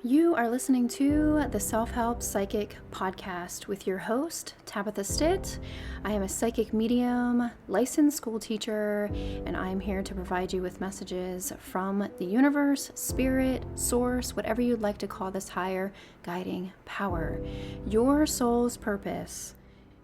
You are listening to the Self-Help Psychic Podcast with your host, Tabitha Stitt. I am a psychic medium, licensed school teacher, and I am here to provide you with messages from the universe, spirit, source, whatever you'd like to call this higher guiding power. Your soul's purpose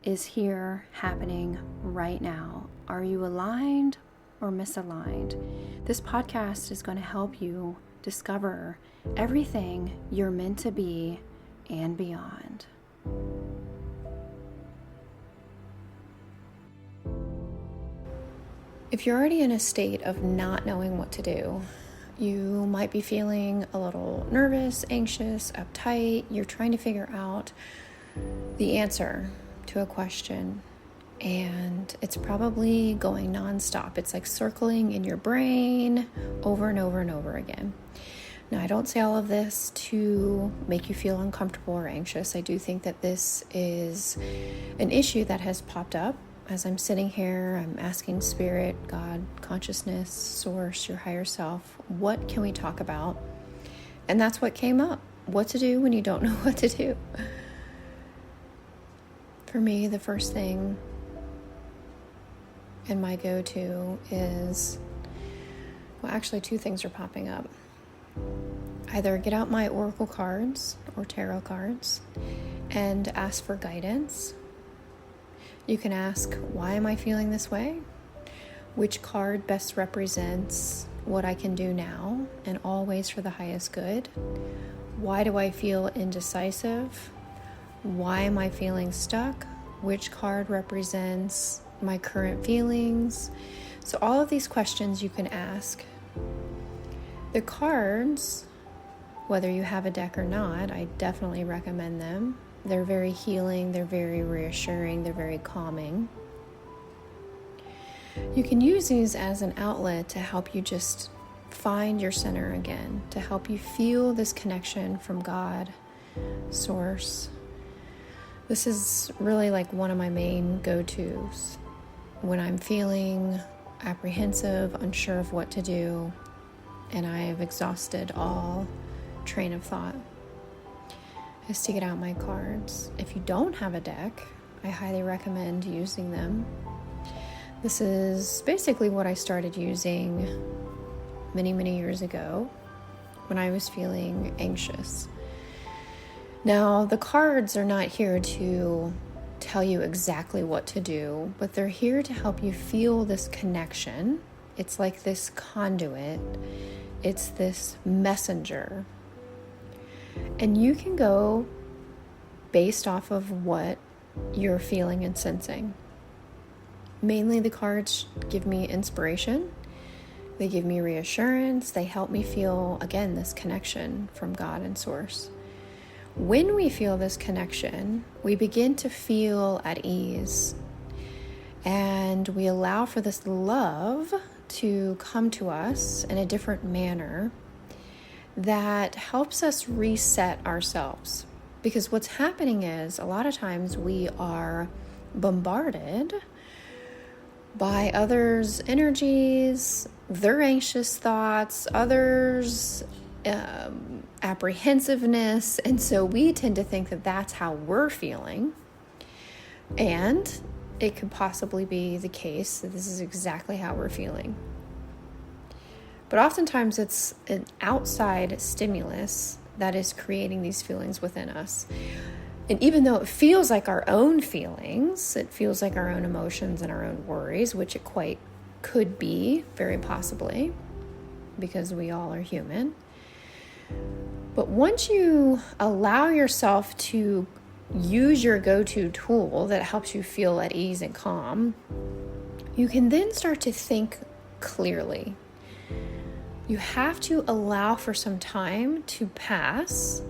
is here happening right now. Are you aligned or misaligned? This podcast is going to help you discover everything you're meant to be and beyond. If you're already in a state of not knowing what to do, you might be feeling a little nervous, anxious, uptight. You're trying to figure out the answer to a question, and it's probably going nonstop. It's like circling in your brain over and over and over again. Now, I don't say all of this to make you feel uncomfortable or anxious. I do think that this is an issue that has popped up as I'm sitting here. I'm asking Spirit, God, consciousness, source, your higher self, what can we talk about? And that's what came up. What to do when you don't know what to do. For me, the first thing and my go-to is, well, actually two things are popping up. Either get out my oracle cards or tarot cards and ask for guidance. You can ask, why am I feeling this way? Which card best represents what I can do now and always for the highest good? Why do I feel indecisive? Why am I feeling stuck? Which card represents my current feelings? So all of these questions you can ask. The cards, whether you have a deck or not, I definitely recommend them. They're very healing, they're very reassuring, they're very calming. You can use these as an outlet to help you just find your center again, to help you feel this connection from God, Source. This is really like one of my main go-tos when I'm feeling apprehensive, unsure of what to do, and I have exhausted all train of thought, is to get out my cards. If you don't have a deck, I highly recommend using them. This is basically what I started using many, many years ago when I was feeling anxious. Now, the cards are not here to tell you exactly what to do, but they're here to help you feel this connection. It's like this conduit. It's this messenger. And you can go based off of what you're feeling and sensing. Mainly the cards give me inspiration. They give me reassurance. They help me feel, again, this connection from God and Source. When we feel this connection, we begin to feel at ease. And we allow for this love to come to us in a different manner that helps us reset ourselves. Because what's happening is, a lot of times we are bombarded by others' energies, their anxious thoughts, others' apprehensiveness, and so we tend to think that that's how we're feeling. And it could possibly be the case that this is exactly how we're feeling. But oftentimes it's an outside stimulus that is creating these feelings within us. And even though it feels like our own feelings, it feels like our own emotions and our own worries, which it quite could be, very possibly, because we all are human. But once you allow yourself to use your go-to tool that helps you feel at ease and calm, you can then start to think clearly. You have to allow for some time to pass,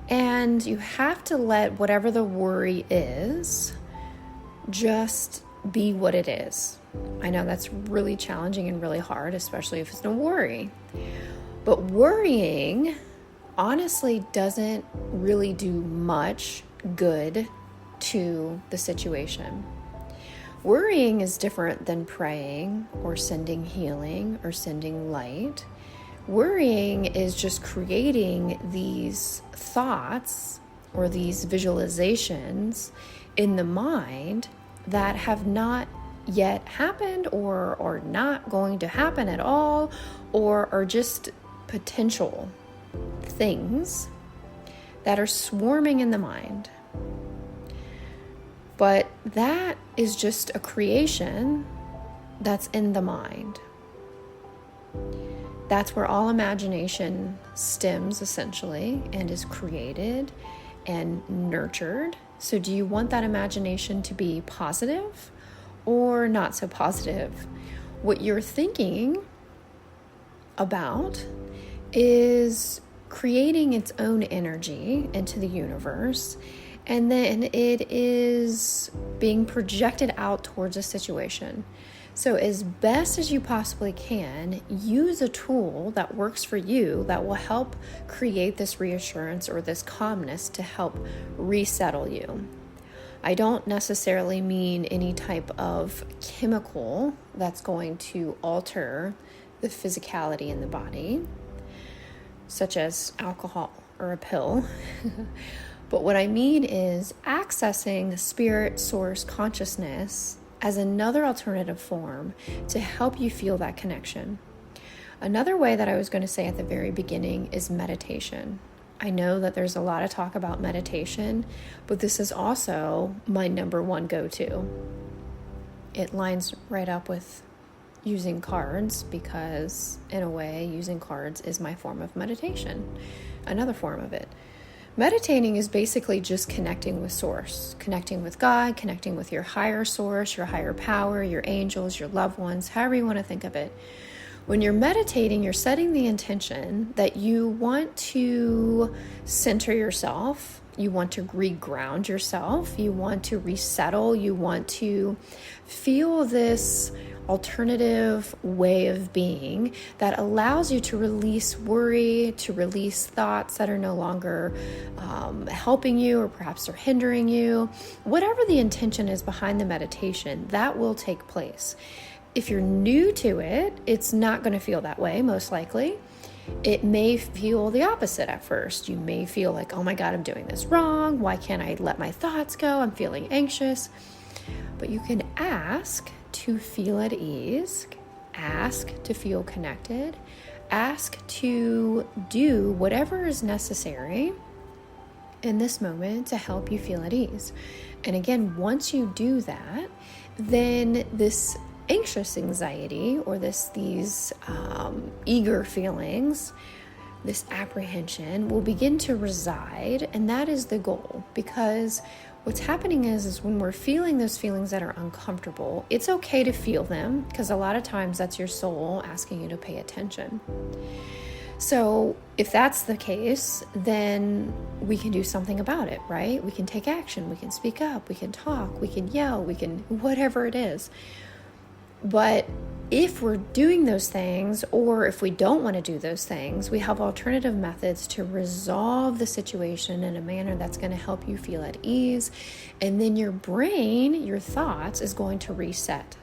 and you have to let whatever the worry is just be what it is. I know that's really challenging and really hard, especially if it's no worry. But worrying honestly doesn't really do much good to the situation. Worrying is different than praying or sending healing or sending light. Worrying is just creating these thoughts or these visualizations in the mind that have not yet happened or are not going to happen at all, or are just potential things that are swarming in the mind. But that is just a creation that's in the mind. That's where all imagination stems, essentially, and is created and nurtured. So do you want that imagination to be positive or not so positive? What you're thinking about is creating its own energy into the universe, and then it is being projected out towards a situation. So as best as you possibly can, use a tool that works for you that will help create this reassurance or this calmness to help resettle you. I don't necessarily mean any type of chemical that's going to alter the physicality in the body, such as alcohol or a pill. But what I mean is accessing spirit source consciousness as another alternative form to help you feel that connection. Another way that I was going to say at the very beginning is meditation. I know that there's a lot of talk about meditation, but this is also my number one go-to. It lines right up with using cards because, in a way, using cards is my form of meditation, another form of it. Meditating is basically just connecting with source, connecting with God, connecting with your higher source, your higher power, your angels, your loved ones, however you want to think of it. When you're meditating, you're setting the intention that you want to center yourself, you want to reground yourself, you want to resettle, you want to feel this alternative way of being that allows you to release worry, to release thoughts that are no longer helping you or perhaps are hindering you. Whatever the intention is behind the meditation, that will take place. If you're new to it, it's not going to feel that way, most likely. It may feel the opposite at first. You may feel like, oh my God, I'm doing this wrong. Why can't I let my thoughts go? I'm feeling anxious. But you can ask to feel at ease, ask to feel connected, ask to do whatever is necessary in this moment to help you feel at ease. And again, once you do that, then this anxious anxiety or these eager feelings, this apprehension will begin to reside, and that is the goal. Because what's happening is when we're feeling those feelings that are uncomfortable, it's okay to feel them, because a lot of times that's your soul asking you to pay attention. So if that's the case, then we can do something about it, right? We can take action, we can speak up, we can talk, we can yell, we can whatever it is. But if we're doing those things, or if we don't want to do those things, we have alternative methods to resolve the situation in a manner that's going to help you feel at ease. And then your brain, your thoughts, is going to reset.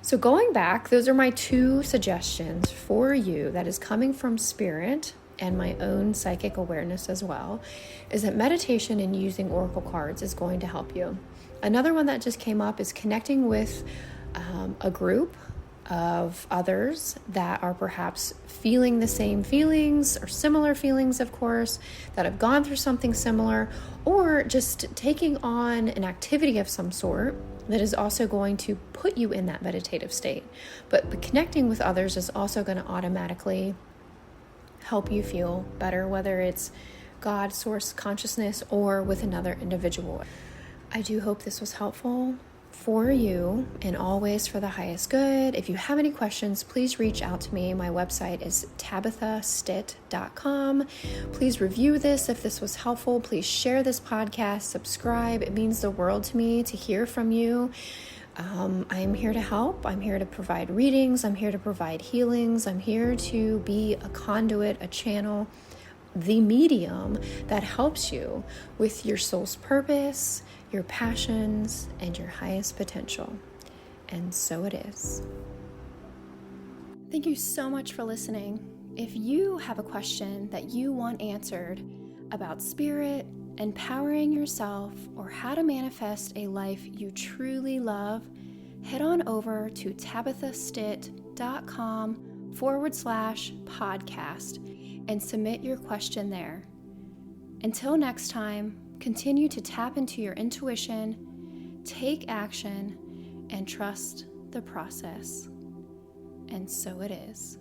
So going back, those are my two suggestions for you that is coming from spirit and my own psychic awareness as well, is that meditation and using oracle cards is going to help you. Another one that just came up is connecting with a group of others that are perhaps feeling the same feelings or similar feelings, of course, that have gone through something similar, or just taking on an activity of some sort that is also going to put you in that meditative state. But connecting with others is also going to automatically help you feel better, whether it's God, source, consciousness, or with another individual. I do hope this was helpful for you and always for the highest good. If you have any questions, please reach out to me. My website is tabithastitt.com. Please review this if this was helpful. Please share this podcast, subscribe. It means the world to me to hear from you. I'm here to help. I'm here to provide readings. I'm here to provide healings. I'm here to be a conduit, a channel, the medium that helps you with your soul's purpose, your passions, and your highest potential. And so it is. Thank you so much for listening. If you have a question that you want answered about spirit, empowering yourself, or how to manifest a life you truly love, head on over to tabithastitt.com/podcast and submit your question there. Until next time, continue to tap into your intuition, take action, and trust the process. And so it is.